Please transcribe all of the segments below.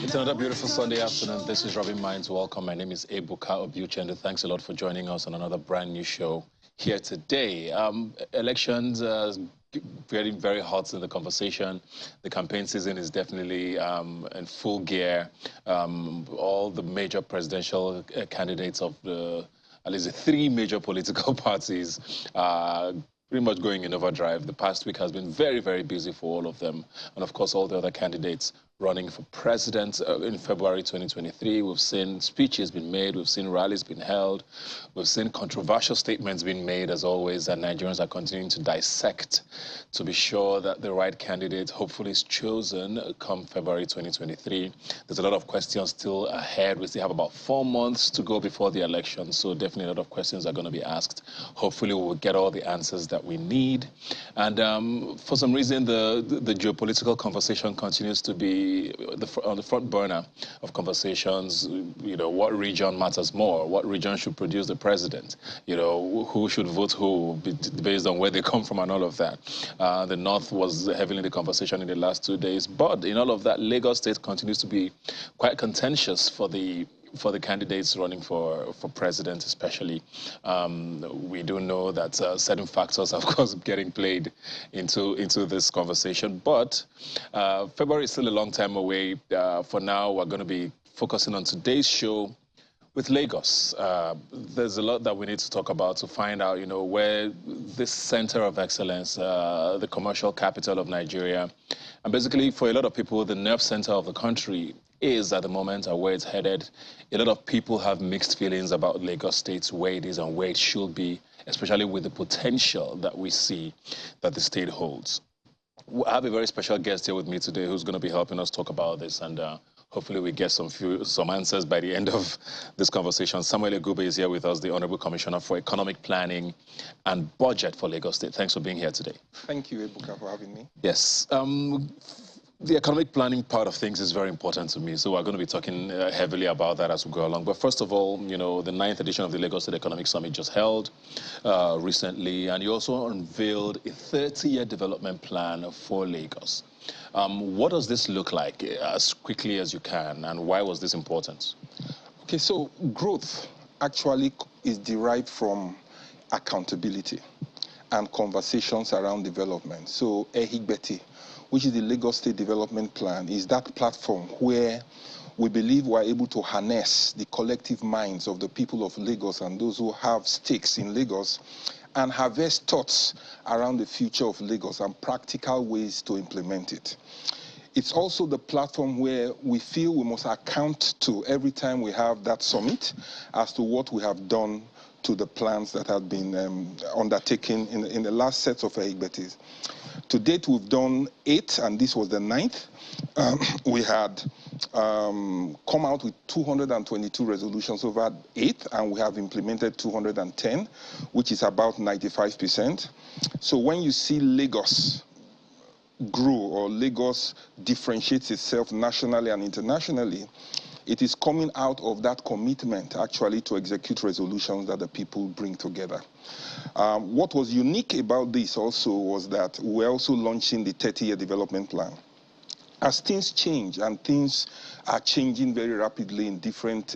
It's another beautiful Sunday afternoon. This is Rubbin Minds. Welcome. My name is Egube, and thanks a lot for joining us on another brand new show here today. Elections getting very hot in the conversation. The campaign season is definitely in full gear. All the major presidential candidates of at least the three major political parties pretty much going in overdrive. The past week has been very, very busy for all of them. And of course, all the other candidates running for president in February 2023. We've seen speeches being made. We've seen rallies being held. We've seen controversial statements being made, as always, and Nigerians are continuing to dissect to be sure that the right candidate hopefully is chosen come February 2023. There's a lot of questions still ahead. We still have about 4 months to go before the election, so definitely a lot of questions are going to be asked. Hopefully we'll get all the answers that we need. And for some reason, the geopolitical conversation continues to be on the front burner of conversations. You know, what region matters more? What region should produce the president? You know, who should vote who based on where they come from and all of that. The North was heavily in the conversation in the last 2 days. But in all of that, Lagos State continues to be quite contentious for the candidates running for president, especially. We do know that certain factors, of course, getting played into this conversation. But February is still a long time away. For now, we're going to be focusing on today's show with Lagos. There's a lot that we need to talk about to find out, you know, where this center of excellence, the commercial capital of Nigeria, and basically for a lot of people, the nerve center of the country is at the moment and where it's headed. A lot of people have mixed feelings about Lagos State, where it is and where it should be, especially with the potential that we see that the state holds. I have a very special guest here with me today who's going to be helping us talk about this, and hopefully we get some answers by the end of this conversation. Samuel Egube is here with us, the Honorable Commissioner for Economic Planning and Budget for Lagos State. Thanks for being here today. Thank you, Ebuka, for having me. Yes. The economic planning part of things is very important to me, so we're going to be talking heavily about that as we go along. But first of all, you know, the 9th edition of the Lagos State Economic Summit just held recently, and you also unveiled a 30-year development plan for Lagos. What does this look like as quickly as you can, and why was this important? Okay, so growth actually is derived from accountability and conversations around development. So Egube, which is the Lagos State Development Plan, is that platform where we believe we're able to harness the collective minds of the people of Lagos and those who have stakes in Lagos and harvest thoughts around the future of Lagos and practical ways to implement it. It's also the platform where we feel we must account to every time we have that summit as to what we have done to the plans that have been undertaken in the last sets of Egube. To date, we've done 8, and this was the 9th. We had come out with 222 resolutions over 8, and we have implemented 210, which is about 95%. So when you see Lagos grow, or Lagos differentiates itself nationally and internationally, it is coming out of that commitment, actually, to execute resolutions that the people bring together. What was unique about this also was that we're also launching the 30-year development plan. As things change, and things are changing very rapidly in different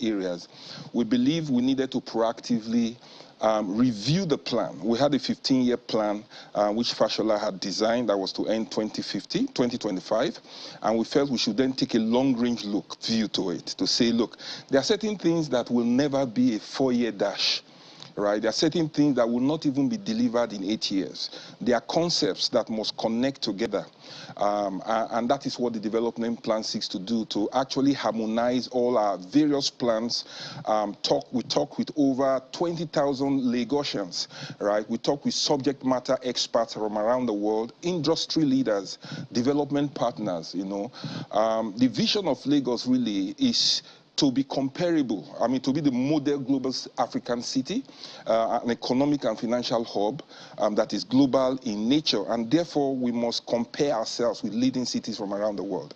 areas, we believe we needed to proactively review the plan. We had a 15-year plan which Fashola had designed that was to end 2025, and we felt we should then take a long-range view to it, to say, look, there are certain things that will never be a 4-year dash. Right? There are certain things that will not even be delivered in 8 years. There are concepts that must connect together. And that is what the development plan seeks to do, to actually harmonize all our various plans. We talk with over 20,000 Lagosians, right? We talk with subject matter experts from around the world, industry leaders, development partners, you know. The vision of Lagos really is to be comparable, I mean, to be the model global African city, an economic and financial hub that is global in nature, and therefore we must compare ourselves with leading cities from around the world.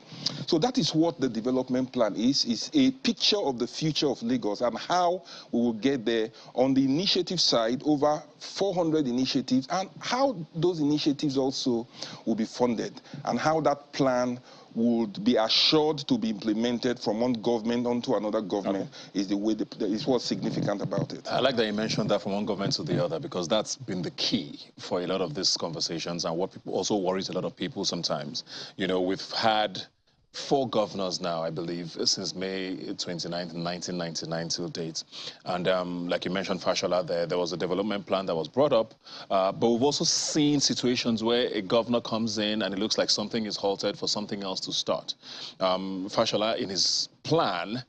So that is what the development plan is a picture of the future of Lagos and how we will get there. On the initiative side, over 400 initiatives, and how those initiatives also will be funded, and how that plan would be assured to be implemented from one government onto another government is the way is what's significant about it. I like that you mentioned that from one government to the other, because that's been the key for a lot of these conversations, and what people also worries a lot of people sometimes. You know, we've had 4 governors now, I believe, since May 29th, 1999 till date. And like you mentioned, Fashola, there was a development plan that was brought up. But we've also seen situations where a governor comes in and it looks like something is halted for something else to start. Fashola, in his plan,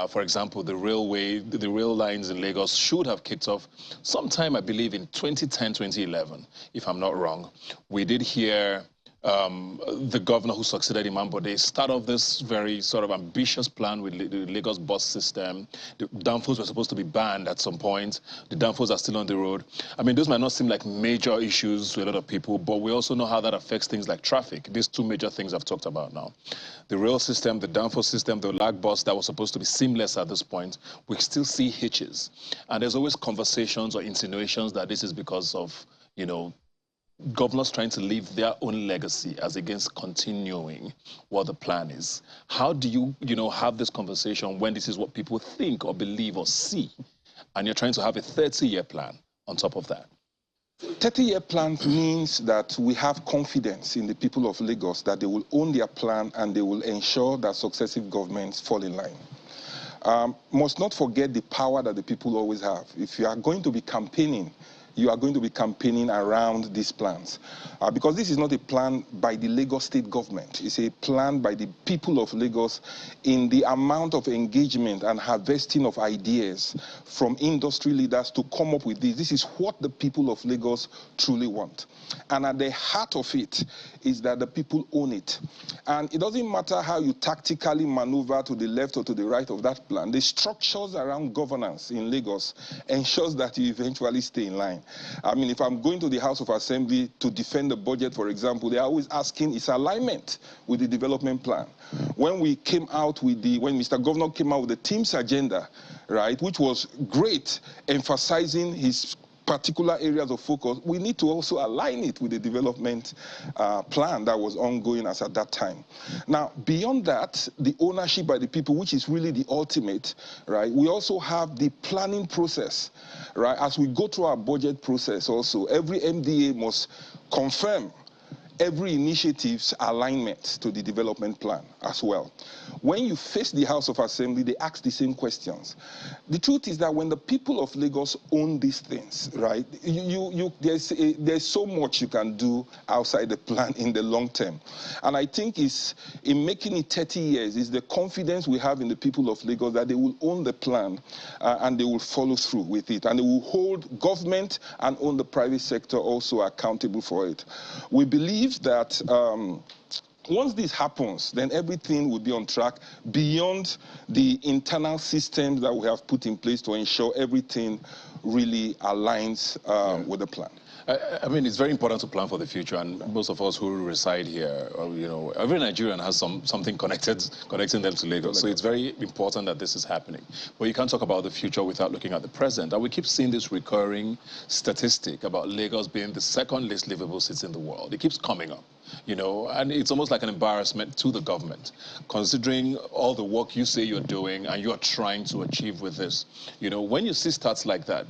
for example, the rail lines in Lagos should have kicked off sometime, I believe, in 2010, 2011, if I'm not wrong. We did hear the governor who succeeded Imam Bode start off this very sort of ambitious plan with the Lagos bus system. The downfalls were supposed to be banned at some point. The downfalls are still on the road. I mean, those might not seem like major issues to a lot of people, but we also know how that affects things like traffic. These 2 major things I've talked about now. The rail system, the downfall system, the lag bus that was supposed to be seamless at this point, we still see hitches. And there's always conversations or insinuations that this is because of, you know, governors trying to leave their own legacy as against continuing what the plan is. How do you, have this conversation when this is what people think or believe or see, and you're trying to have a 30-year plan on top of that? 30-year plan means that we have confidence in the people of Lagos that they will own their plan and they will ensure that successive governments fall in line. Must not forget the power that the people always have. If you are going to be campaigning, you are going to be campaigning around these plans. Because this is not a plan by the Lagos state government. It's a plan by the people of Lagos in the amount of engagement and harvesting of ideas from industry leaders to come up with this. This is what the people of Lagos truly want. And at the heart of it is that the people own it. And it doesn't matter how you tactically maneuver to the left or to the right of that plan. The structures around governance in Lagos ensures that you eventually stay in line. I mean, if I'm going to the House of Assembly to defend the budget, for example, they're always asking its alignment with the development plan. When we came out with when Mr. Governor came out with the team's agenda, right, which was great, emphasizing his particular areas of focus, we need to also align it with the development plan that was ongoing as at that time. Now, beyond that, the ownership by the people, which is really the ultimate, right, we also have the planning process, right? As we go through our budget process also, every MDA must confirm every initiative's alignment to the development plan as well. When you face the House of Assembly, they ask the same questions. The truth is that when the people of Lagos own these things, right, there's so much you can do outside the plan in the long term. And I think in making it 30 years is the confidence we have in the people of Lagos that they will own the plan and they will follow through with it. And they will hold government and own the private sector also accountable for it. We believe that once this happens, then everything will be on track beyond the internal systems that we have put in place to ensure everything really aligns with the plan. I mean, it's very important to plan for the future, and most of us who reside here, every Nigerian has something connecting them to Lagos. So it's very important that this is happening. But you can't talk about the future without looking at the present. And we keep seeing this recurring statistic about Lagos being the 2nd least livable city in the world. It keeps coming up, and it's almost like an embarrassment to the government, considering all the work you say you're doing and you're trying to achieve with this. When you see stats like that,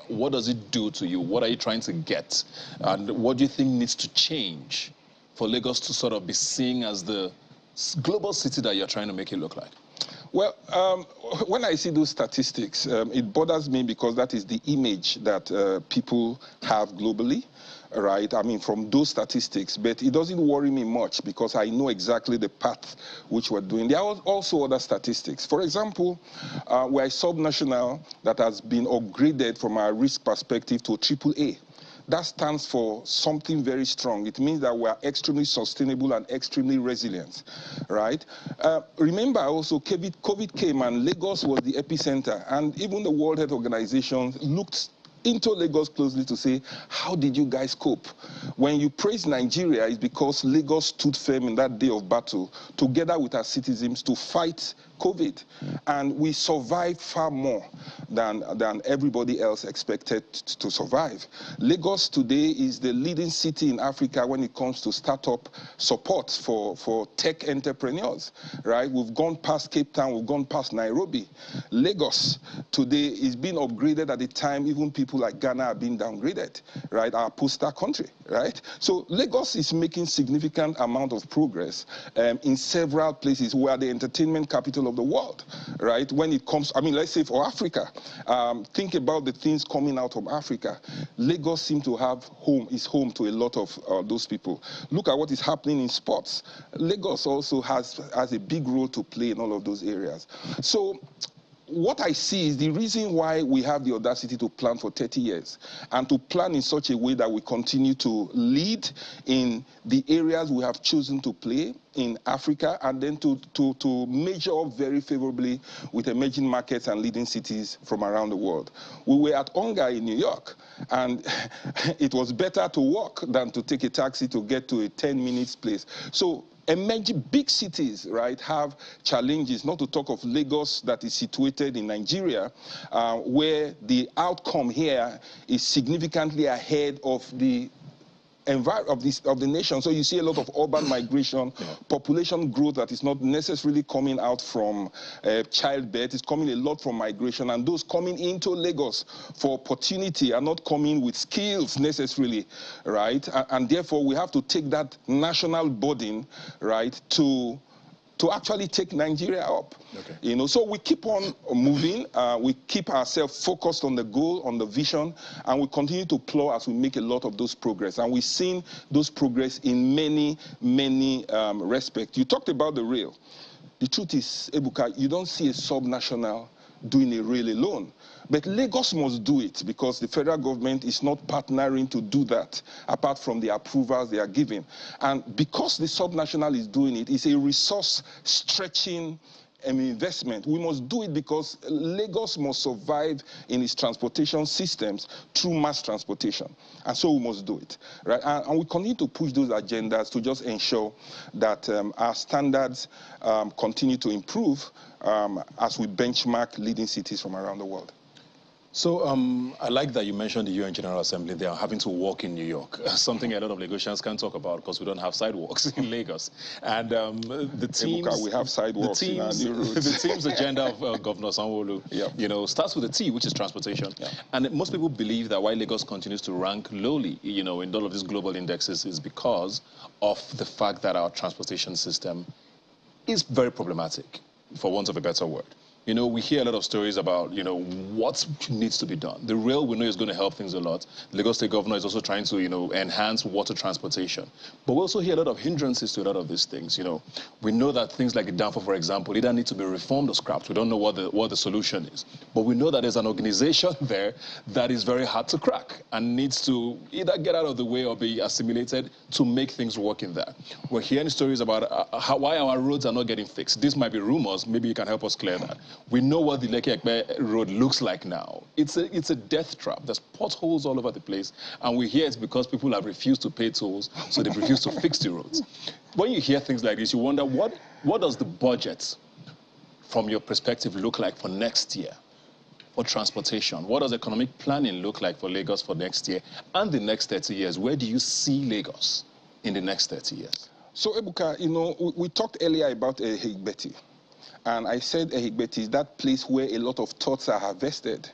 what does it do to you? What are you trying to get? And what do you think needs to change for Lagos to sort of be seen as the global city that you're trying to make it look like? Well, when I see those statistics, it bothers me because that is the image that people have globally, right? I mean, from those statistics. But it doesn't worry me much because I know exactly the path which we're doing. There are also other statistics. For example, we're a subnational that has been upgraded from a risk perspective to AAA. that stands for something very strong. It means that we are extremely sustainable and extremely resilient, right? Remember also, COVID came and Lagos was the epicenter, and even the World Health Organization looked into Lagos closely to say, how did you guys cope? When you praise Nigeria, it's because Lagos stood firm in that day of battle, together with our citizens, to fight COVID. And we survived far more than everybody else expected to survive. Lagos today is the leading city in Africa when it comes to startup support for tech entrepreneurs, right? We've gone past Cape Town, we've gone past Nairobi. Lagos today is being upgraded at a time even people like Ghana are being downgraded, right? Our poster country, right? So Lagos is making significant amount of progress in several places. We are the entertainment capital of the world, right? When it comes, I mean, let's say for Africa, think about the things coming out of Africa. Lagos seems to have is home to a lot of those people. Look at what is happening in sports. Lagos also has a big role to play in all of those areas. So what I see is the reason why we have the audacity to plan for 30 years and to plan in such a way that we continue to lead in the areas we have chosen to play in Africa, and then to measure up very favorably with emerging markets and leading cities from around the world. We were at Onga in New York, and it was better to walk than to take a taxi to get to a 10-minute place. So emerging big cities, right, have challenges, not to talk of Lagos that is situated in Nigeria, where the outcome here is significantly ahead of the of the nation. So you see a lot of urban migration, population growth that is not necessarily coming out from childbirth. It's coming a lot from migration, and those coming into Lagos for opportunity are not coming with skills necessarily, right? And therefore we have to take that national burden, right, to actually take Nigeria up. Okay. You know, so we keep on moving, we keep ourselves focused on the goal, on the vision, and we continue to plow as we make a lot of those progress. And we've seen those progress in many, many respects. You talked about the rail. The truth is, Ebuka, you don't see a subnational doing a rail alone. But Lagos must do it because the federal government is not partnering to do that, apart from the approvals they are giving. And because the subnational is doing it, it's a resource-stretching investment. We must do it because Lagos must survive in its transportation systems through mass transportation. And so we must do it, right? And we continue to push those agendas to just ensure that our standards continue to improve as we benchmark leading cities from around the world. So I like that you mentioned the UN General Assembly. They are having to walk in New York, something a lot of Lagosians can't talk about because we don't have sidewalks in Lagos. And the teams... Ebuka, we have sidewalks in our new roads. The team's agenda of Governor Sanwo-Olu, you know, starts with a T, which is transportation. And most people believe that why Lagos continues to rank lowly, you know, in all of these global indexes is because of the fact that our transportation system is very problematic, for want of a better word. You know, we hear a lot of stories about, you know, what needs to be done. The rail, we know, is going to help things a lot. The Lagos State Governor is also trying to, you know, enhance water transportation. But we also hear a lot of hindrances to a lot of these things, you know. We know that things like the Danfo, for example, either need to be reformed or scrapped. We don't know what the solution is. But we know that there's an organization there that is very hard to crack and needs to either get out of the way or be assimilated to make things work in there. We're hearing stories about why our roads are not getting fixed. This might be rumors. Maybe you can help us clear that. We know what the Lekki-Ekpe road looks like now. It's a death trap. There's potholes all over the place. And we hear it's because people have refused to pay tolls, so they've refused to fix the roads. When you hear things like this, you wonder, what does the budget, from your perspective, look like for next year for transportation? What does economic planning look like for Lagos for next year and the next 30 years? Where do you see Lagos in the next 30 years? So, Ebuka, you know, we talked earlier about Egube. And I said Egube is that place where a lot of thoughts are harvested.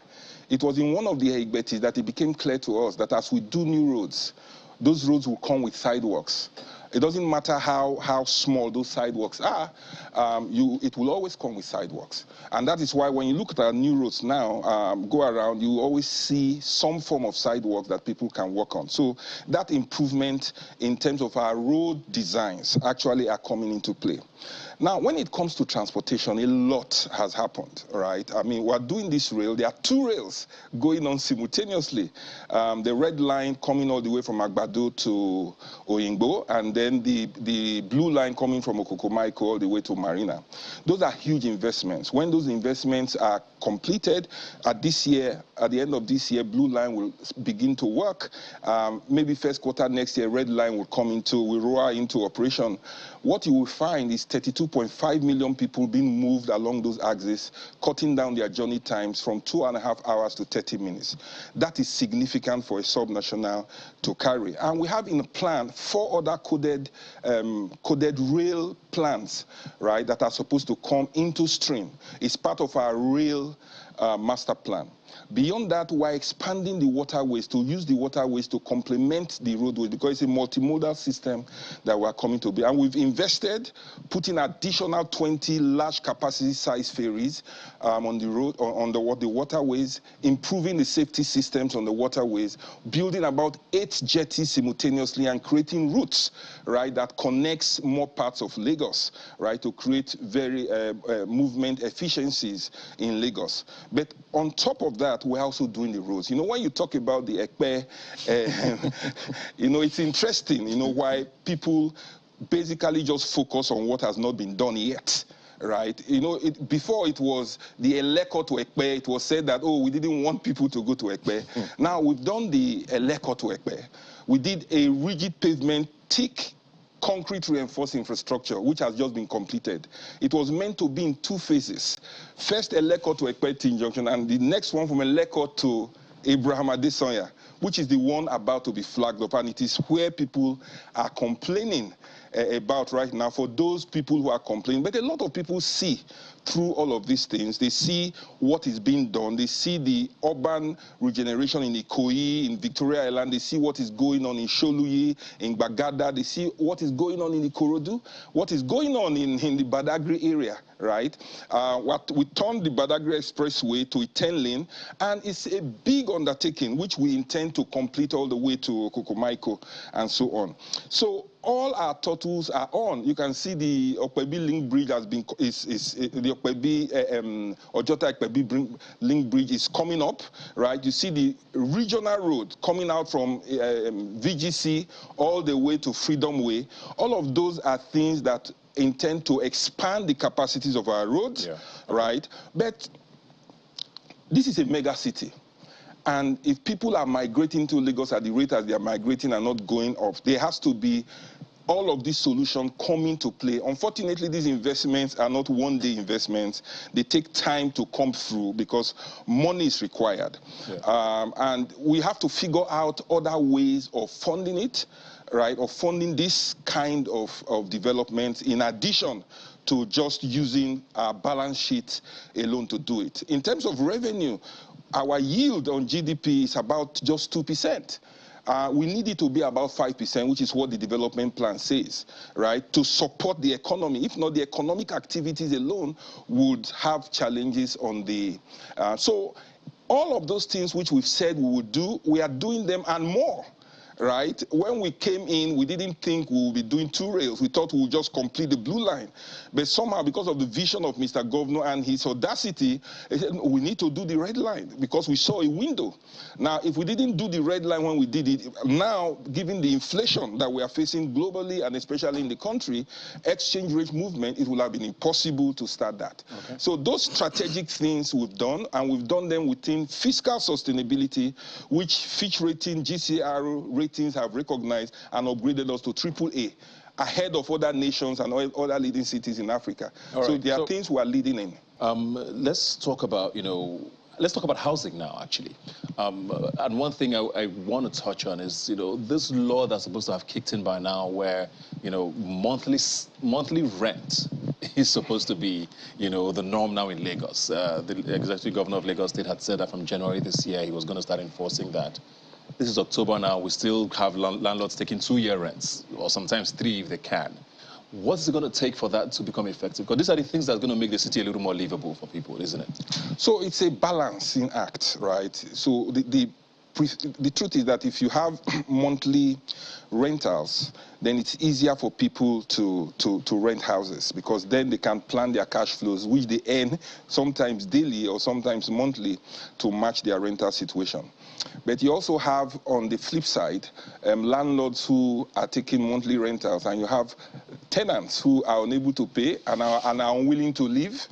It was in one of the Egube that it became clear to us that as we do new roads, those roads will come with sidewalks. It doesn't matter how small those sidewalks are, it will always come with sidewalks. And that is why when you look at our new roads now, go around, you will always see some form of sidewalk that people can walk on. So that improvement in terms of our road designs actually are coming into play. Now, when it comes to transportation, a lot has happened, right? I mean, we're doing this rail. There are 2 rails going on simultaneously. The red line coming all the way from Agbado to Oyingbo, and then the blue line coming from Okokomaiko all the way to Marina. Those are huge investments. When those investments are completed at the end of this year, blue line will begin to work. Maybe first quarter next year, red line will roll into operation. What you will find is 32.5 million people being moved along those axes, cutting down their journey times from 2.5 hours to 30 minutes. That is significant for a subnational to carry. And we have in the plan 4 other coded rail plans, right, that are supposed to come into stream. It's part of our rail master plan. Beyond that, we're expanding the waterways to use the waterways to complement the roadways, because it's a multimodal system that we're coming to be. And we've invested, putting additional 20 large capacity size ferries on the road, on the waterways, improving the safety systems on the waterways, building about 8 jetties simultaneously, and creating routes, right, that connects more parts of Lagos, right, to create very movement efficiencies in Lagos. But on top of that, we're also doing the roads. You know, when you talk about the Ekpe, you know, it's interesting, you know, why people basically just focus on what has not been done yet. Right, you know, before it was the Eleko to Ekpe. It was said that, oh, we didn't want people to go to Ekpe. Now we've done the Eleko to Ekpe. We did a rigid pavement, thick concrete reinforced infrastructure, which has just been completed. It was meant to be in 2 phases. First, Eleko to Ekpe Junction, and the next one from Eleko to Abraham Adesanya, which is the one about to be flagged up, and it is where people are complaining about right now, for those people who are complaining. But a lot of people see through all of these things. They see what is being done. They see the urban regeneration in Ikoyi, in Victoria Island. They see what is going on in Sholuyi, in Bagada. They see what is going on in Ikorodu, what is going on in the Badagry area, right? We turned the Badagry Expressway to a 10-lane, and it's a big undertaking, which we intend to complete all the way to Kokomaiko and so on. So all our turtles are on. You can see the Okpebi link bridge has been, the Okpebi, Ojota Okpebi link bridge is coming up, right? You see the regional road coming out from VGC all the way to Freedom Way. All of those are things that intend to expand the capacities of our roads, right? But this is a mega city. And if people are migrating to Lagos at the rate as they are migrating and not going off, there has to be all of these solutions come into play. Unfortunately, these investments are not one-day investments. They take time to come through because money is required. And we have to figure out other ways of funding it, right, of funding this kind of development in addition to just using our balance sheet alone to do it. In terms of revenue, our yield on GDP is about just 2%. We need it to be about 5%, which is what the development plan says, right, to support the economy. If not, the economic activities alone would have challenges on the... so all of those things which we've said we would do, we are doing them and more. Right? When we came in, we didn't think we would be doing 2 rails. We thought we would just complete the blue line. But somehow, because of the vision of Mr. Governor and his audacity, he said, we need to do the red line because we saw a window. Now, if we didn't do the red line when we did it, now, given the inflation that we are facing globally and especially in the country, exchange rate movement, it would have been impossible to start that. Okay. So those strategic things we've done, and we've done them within fiscal sustainability, which Fitch rating, GCR ratings have recognized and upgraded us to AAA, ahead of other nations and other leading cities in Africa. Right. So there are things we are leading in. Let's talk about, let's talk about housing now, actually. And one thing I want to touch on is, this law that's supposed to have kicked in by now where, monthly rent is supposed to be, the norm now in Lagos. The executive governor of Lagos State had said that from January this year he was going to start enforcing that. This is October now. We still have landlords taking 2-year rents, or sometimes 3 if they can. What's it going to take for that to become effective? Because these are the things that's going to make the city a little more livable for people, isn't it? So it's a balancing act, right? So the truth is that if you have monthly rentals, then it's easier for people to rent houses, because then they can plan their cash flows, which they earn sometimes daily or sometimes monthly, to match their rental situation. But you also have, on the flip side, landlords who are taking monthly rentals, and you have tenants who are unable to pay and are unwilling to leave,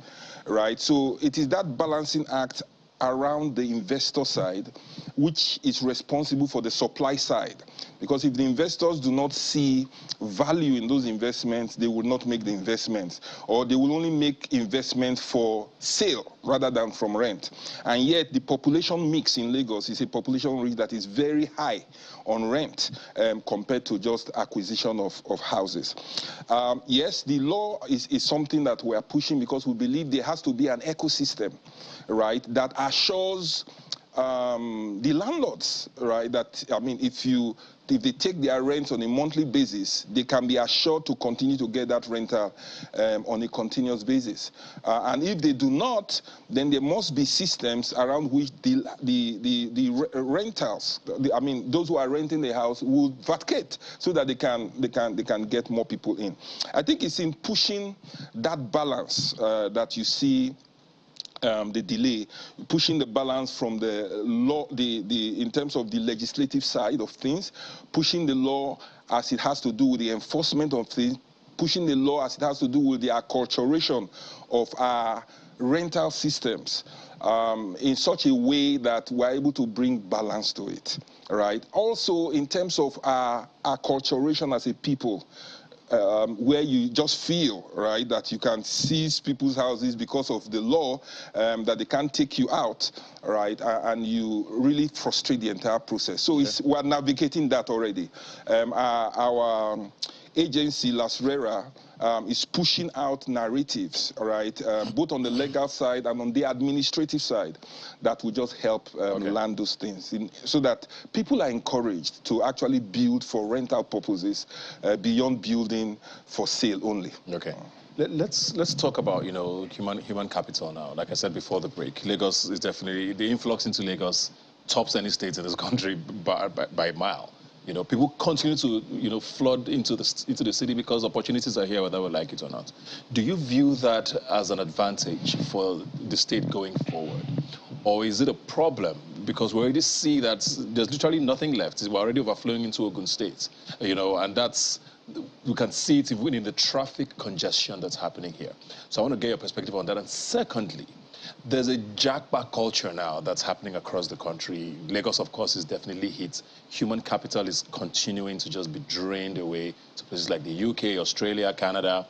right? So it is that balancing act around the investor side which is responsible for the supply side. Because if the investors do not see value in those investments, they will not make the investments, or they will only make investments for sale rather than from rent. And yet the population mix in Lagos is a population mix that is very high on rent compared to just acquisition of houses. Yes, the law is something that we are pushing, because we believe there has to be an ecosystem, right, that assures the landlords, right, that, I mean, if they take their rent on a monthly basis, they can be assured to continue to get that rental on a continuous basis. And if they do not, then there must be systems around which the rentals, I mean, those who are renting the house, will vacate, so that they can get more people in. I think it's in pushing that balance that you see the delay, pushing the balance from the law, in terms of the legislative side of things, pushing the law as it has to do with the enforcement of things, pushing the law as it has to do with the acculturation of our rental systems in such a way that we're able to bring balance to it, right? Also, in terms of our acculturation as a people, where you just feel, right, that you can seize people's houses because of the law, that they can't take you out, right, and you really frustrate the entire process. So we're navigating that already. Our agency, Las Rera, is pushing out narratives, right, both on the legal side and on the administrative side, that will just help land those things, so that people are encouraged to actually build for rental purposes beyond building for sale only. Okay. Let's talk about, you know, human capital now. Like I said before the break, Lagos is definitely, the influx into Lagos tops any state in this country by a mile. You know, people continue to, you know, flood into the city because opportunities are here, whether we like it or not. Do you view that as an advantage for the state going forward? Or is it a problem? Because we already see that there's literally nothing left. We're already overflowing into Ogun State, you know, and that's, we can see it even in the traffic congestion that's happening here. So I want to get your perspective on that. And secondly, there's a jackpot culture now that's happening across the country. Lagos, of course, is definitely hit. Human capital is continuing to just be drained away to places like the UK, Australia, Canada.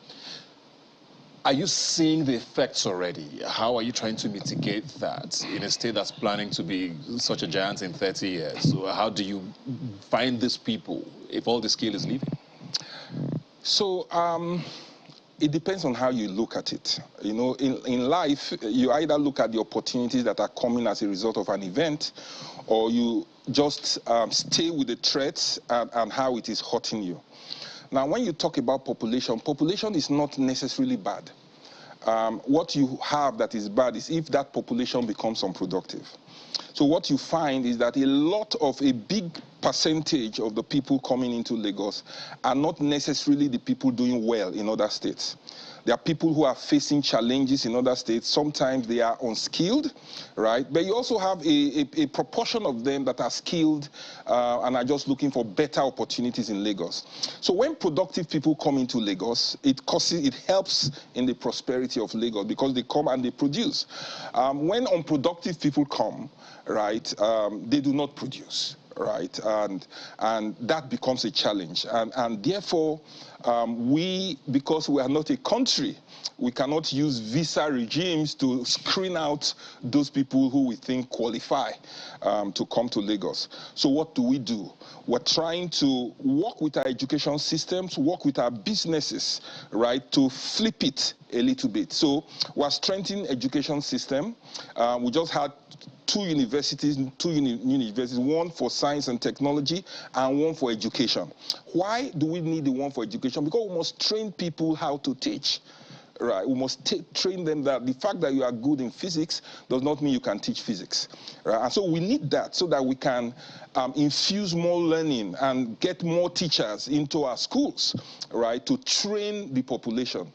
Are you seeing the effects already? How are you trying to mitigate that in a state that's planning to be such a giant in 30 years? So how do you find these people if all the skill is leaving? So, it depends on how you look at it. You know, in life, you either look at the opportunities that are coming as a result of an event, or you just stay with the threats and how it is hurting you. Now, when you talk about population is not necessarily bad. What you have that is bad is if that population becomes unproductive. So what you find is that a big percentage of the people coming into Lagos are not necessarily the people doing well in other states. There are people who are facing challenges in other states. Sometimes they are unskilled, right? But you also have a proportion of them that are skilled and are just looking for better opportunities in Lagos. So when productive people come into Lagos, it helps in the prosperity of Lagos, because they come and they produce. When unproductive people come, right, they do not produce. Right, and that becomes a challenge, and therefore Because we are not a country, we cannot use visa regimes to screen out those people who we think qualify to come to Lagos. So what do? We're trying to work with our education systems, work with our businesses, right, to flip it a little bit. So we're strengthening education system. We just had two universities, one for science and technology and one for education. Why do we need the one for education? Because we must train people how to teach. Right, we must train them that the fact that you are good in physics does not mean you can teach physics. Right? And so we need that so that we can infuse more learning and get more teachers into our schools, right, to train the population.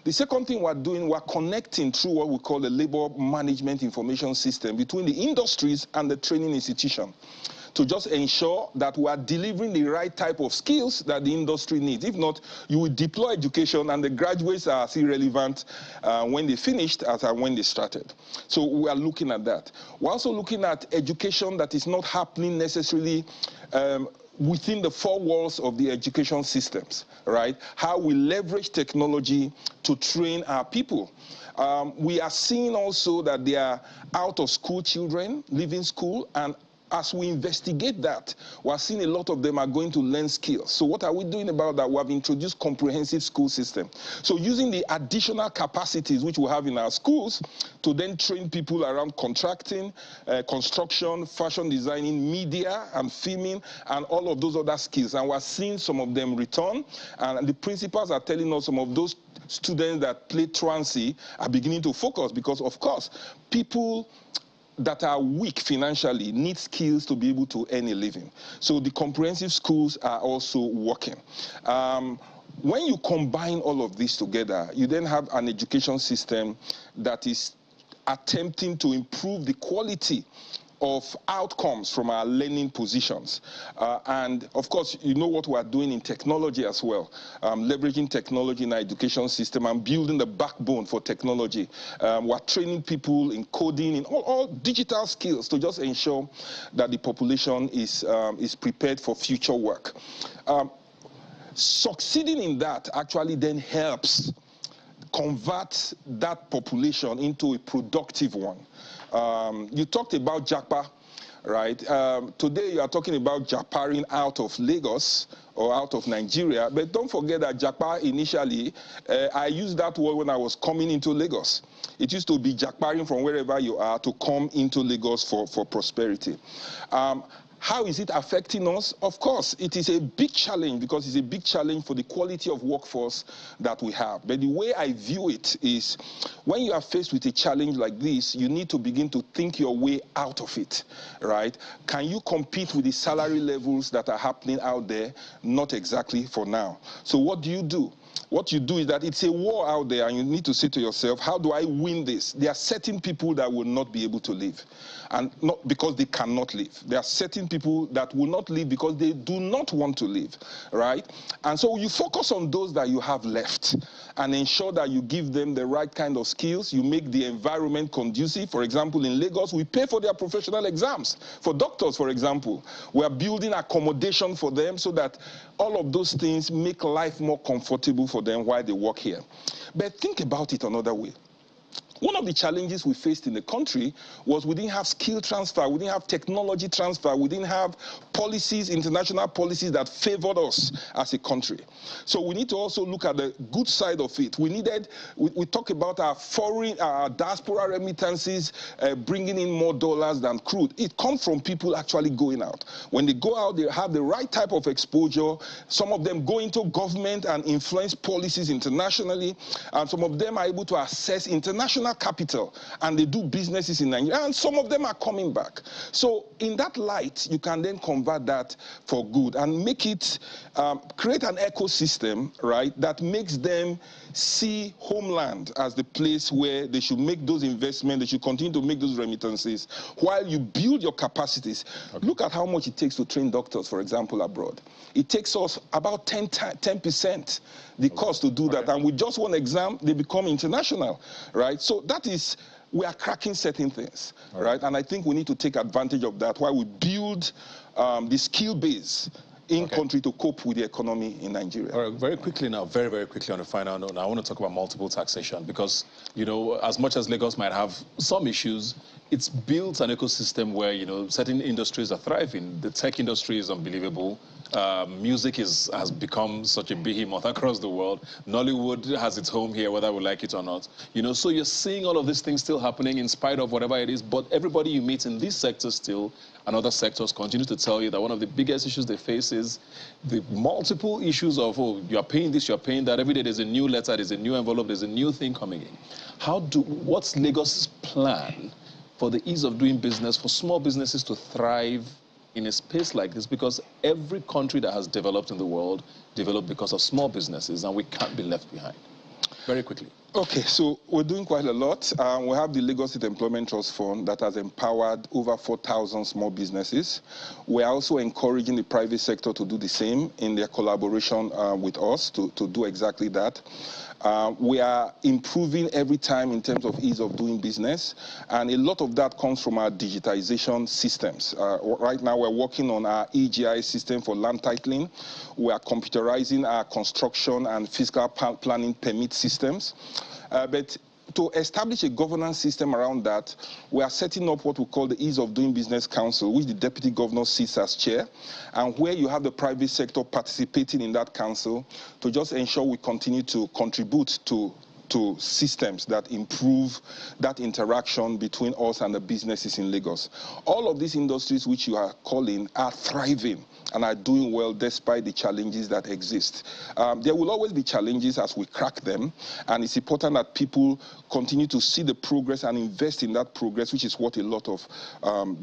The second thing we're doing, we're connecting through what we call the labor management information system between the industries and the training institution, to just ensure that we are delivering the right type of skills that the industry needs. If not, you will deploy education and the graduates are as irrelevant when they finished as when they started. So we are looking at that. We're also looking at education that is not happening necessarily within the four walls of the education systems, right? How we leverage technology to train our people. We are seeing also that there are out-of-school children leaving school, and as we investigate that, we're seeing a lot of them are going to learn skills. So what are we doing about that? We have introduced comprehensive school system. So using the additional capacities which we have in our schools to then train people around contracting, construction, fashion designing, media and filming, and all of those other skills. And we're seeing some of them return. And the principals are telling us some of those students that play truancy are beginning to focus because, of course, people that are weak financially need skills to be able to earn a living. So the comprehensive schools are also working. When you combine all of this together, you then have an education system that is attempting to improve the quality of outcomes from our learning positions. And of course, you know what we're doing in technology as well, leveraging technology in our education system and building the backbone for technology. We're training people in coding, in all digital skills to just ensure that the population is prepared for future work. Succeeding in that actually then helps convert that population into a productive one. You talked about Japa, right? Today you are talking about Japaring out of Lagos or out of Nigeria, but don't forget that Japa initially, I used that word when I was coming into Lagos. It used to be Japaring from wherever you are to come into Lagos for prosperity. How is it affecting us? Of course, it is a big challenge because it's a big challenge for the quality of workforce that we have. But the way I view it is when you are faced with a challenge like this, you need to begin to think your way out of it, right? Can you compete with the salary levels that are happening out there? Not exactly for now. So what do? What you do is that it's a war out there and you need to say to yourself, how do I win this? There are certain people that will not be able to live, and not because they cannot live. There are certain people that will not live because they do not want to live, right? And so you focus on those that you have left and ensure that you give them the right kind of skills. You make the environment conducive. For example, in Lagos, we pay for their professional exams. For doctors, for example, we are building accommodation for them so that all of those things make life more comfortable for them while they work here. But think about it another way. One of the challenges we faced in the country was we didn't have skill transfer, we didn't have technology transfer, we didn't have policies, international policies that favored us as a country. So we need to also look at the good side of it. We talk about our diaspora remittances bringing in more dollars than crude. It comes from people actually going out. When they go out, they have the right type of exposure. Some of them go into government and influence policies internationally, and some of them are able to access international capital and they do businesses in Nigeria, and some of them are coming back. So in that light, you can then convert that for good and make it, create an ecosystem, right, that makes them see homeland as the place where they should make those investments, they should continue to make those remittances while you build your capacities. Okay. Look at how much it takes to train doctors, for example, abroad. It takes us about 10% the cost to do that. And with just one exam, they become international, right? So that is, we are cracking certain things, right? And I think we need to take advantage of that while we build the skill base in country to cope with the economy in Nigeria. All right, very quickly now, very, very quickly on the final note, I want to talk about multiple taxation because, you know, as much as Lagos might have some issues, it's built an ecosystem where, you know, certain industries are thriving. The tech industry is unbelievable. Music has become such a behemoth across the world. Nollywood has its home here, whether we like it or not. You know, so you're seeing all of these things still happening in spite of whatever it is, but everybody you meet in these sectors still and other sectors continue to tell you that one of the biggest issues they face is the multiple issues of, oh, you're paying this, you're paying that. Every day there's a new letter, there's a new envelope, there's a new thing coming in. What's Lagos' plan for the ease of doing business, for small businesses to thrive in a space like this? Because every country that has developed in the world developed because of small businesses, and we can't be left behind. Very quickly. Okay, so we're doing quite a lot. We have the Lagos State Employment Trust Fund that has empowered over 4,000 small businesses. We're also encouraging the private sector to do the same in their collaboration with us to do exactly that. We are improving every time in terms of ease of doing business, and a lot of that comes from our digitization systems. Right now, we're working on our EGI system for land titling. We are computerizing our construction and fiscal planning permit systems. But to establish a governance system around that, we are setting up what we call the Ease of Doing Business Council, which the Deputy Governor sits as chair, and where you have the private sector participating in that council to just ensure we continue to contribute to systems that improve that interaction between us and the businesses in Lagos. All of these industries which you are calling are thriving and are doing well despite the challenges that exist. There will always be challenges as we crack them, and it's important that people continue to see the progress and invest in that progress, which is what a lot of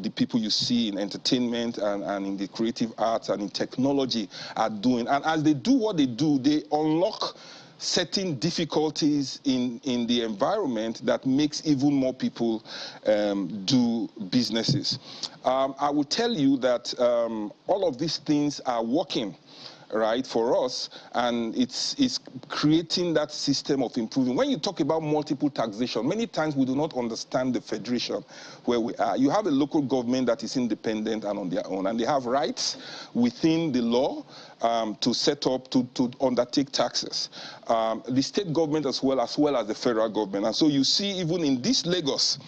the people you see in entertainment and in the creative arts and in technology are doing. And as they do what they do, they unlock certain difficulties in the environment that makes even more people do businesses. I will tell you that all of these things are working, right, for us, and it's creating that system of improving. When you talk about multiple taxation, many times we do not understand the federation where we are. You have a local government that is independent and on their own, and they have rights within the law to set up, to undertake taxes. The state government as well as the federal government. And so you see, even in this Lagos,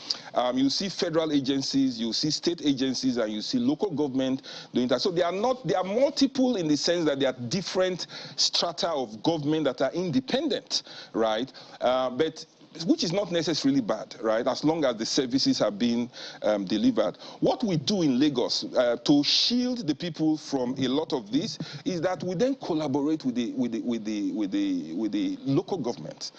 you see federal agencies, you see state agencies, and you see local government doing that. So they are multiple in the sense that they are different strata of government that are independent, right? But which is not necessarily bad, right, as long as the services are being delivered. What we do in Lagos to shield the people from a lot of this is that we then collaborate with the local government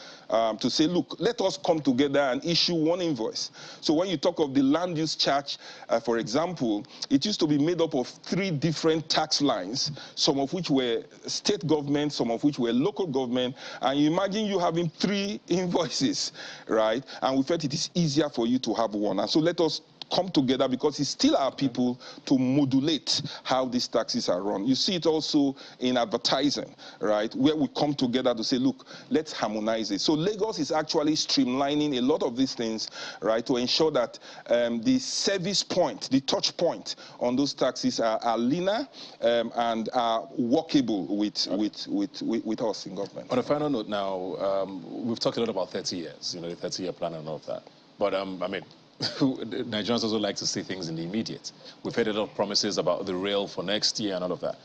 to say, look, let us come together and issue one invoice. So when you talk of the land use charge, for example, it used to be made up of 3 different tax lines, some of which were state government, some of which were local government, and you imagine you having 3 invoices, right? And we felt it is easier for you to have one. And so let us come together, because it's still our people to modulate how these taxes are run. You see it also in advertising, right, where we come together to say, look, let's harmonize it. So Lagos is actually streamlining a lot of these things, right, to ensure that the service point, the touch point on those taxes are leaner and are workable with us in government. On a final note now, we've talked a lot about 30 years, you know, the 30-year plan and all of that. But, I mean, Nigerians also like to see things in the immediate. We've heard a lot of promises about the rail for next year and all of that.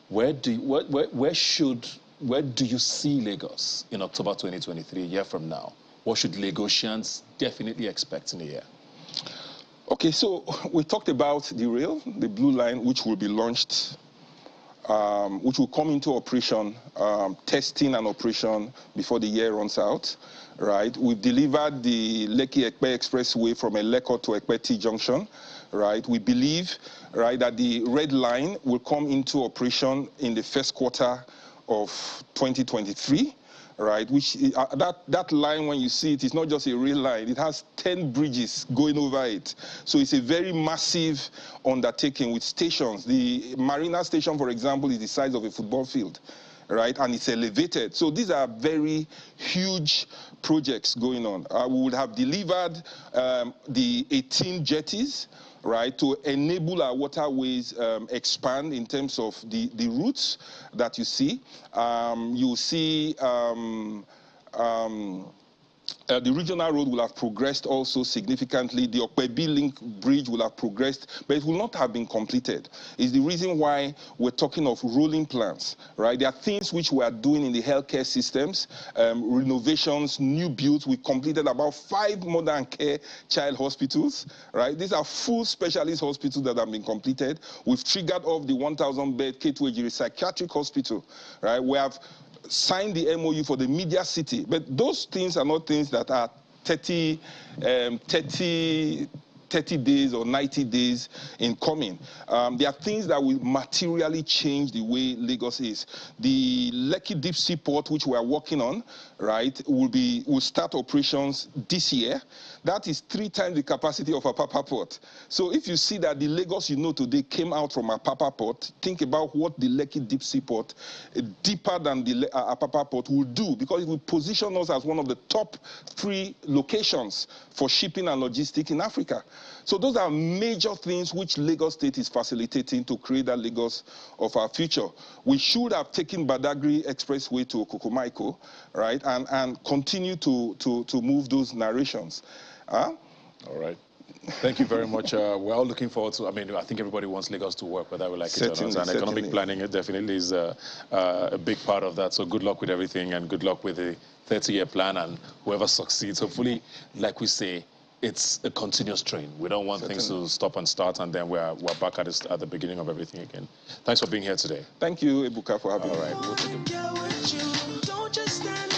Where do you see Lagos in October 2023, a year from now? What should Lagosians definitely expect in a year? Okay, so we talked about the rail, the Blue Line, which will be launched, which will come into operation, testing and operation before the year runs out. Right, we've delivered the Lekki-Ekpe Expressway from Eleko to Ekpe Junction. Right, we believe, right, that the Red Line will come into operation in the first quarter of 2023. Right, which that line, when you see it, is not just a rail line. It has 10 bridges going over it. So it's a very massive undertaking with stations. The Marina station, for example, is the size of a football field. Right, and it's elevated. So these are very huge projects going on. We would have delivered the 18 jetties, right, to enable our waterways expand in terms of the routes that you see. You'll see the regional road will have progressed also significantly. The Okpebi Link Bridge will have progressed, but it will not have been completed. It's the reason why we're talking of rolling plans, right? There are things which we are doing in the healthcare systems, renovations, new builds. We completed about 5 modern care child hospitals, right? These are full specialist hospitals that have been completed. We've triggered off the 1,000-bed K2 psychiatric hospital, right? We have signed the MOU for the media city, but those things are not things that are 30 days or 90 days in coming. There are things that will materially change the way Lagos is. The Lekki Deep Sea Port, which we are working on, right, will start operations this year. That is 3 times the capacity of Apapa Port. So if you see that the Lagos you know today came out from Apapa Port, think about what the Lekki Deep Sea Port, deeper than the Apapa Port, will do, because it will position us as one of the top 3 locations for shipping and logistics in Africa. So those are major things which Lagos State is facilitating to create that Lagos of our future. We should have taken Badagry Expressway to Kokomaiko, right, and continue to move those narrations. All right. Thank you very much. We're all looking forward to, I mean, I think everybody wants Lagos to work, whether we like it or not. And economic planning definitely is a big part of that. So good luck with everything, and good luck with the 30-year plan, and whoever succeeds. Hopefully, like we say, it's a continuous train. We don't want things to stop and start, and then we're back at the beginning of everything again. Thanks for being here today. Thank you, Ebuka, for having me. All right. We'll take it.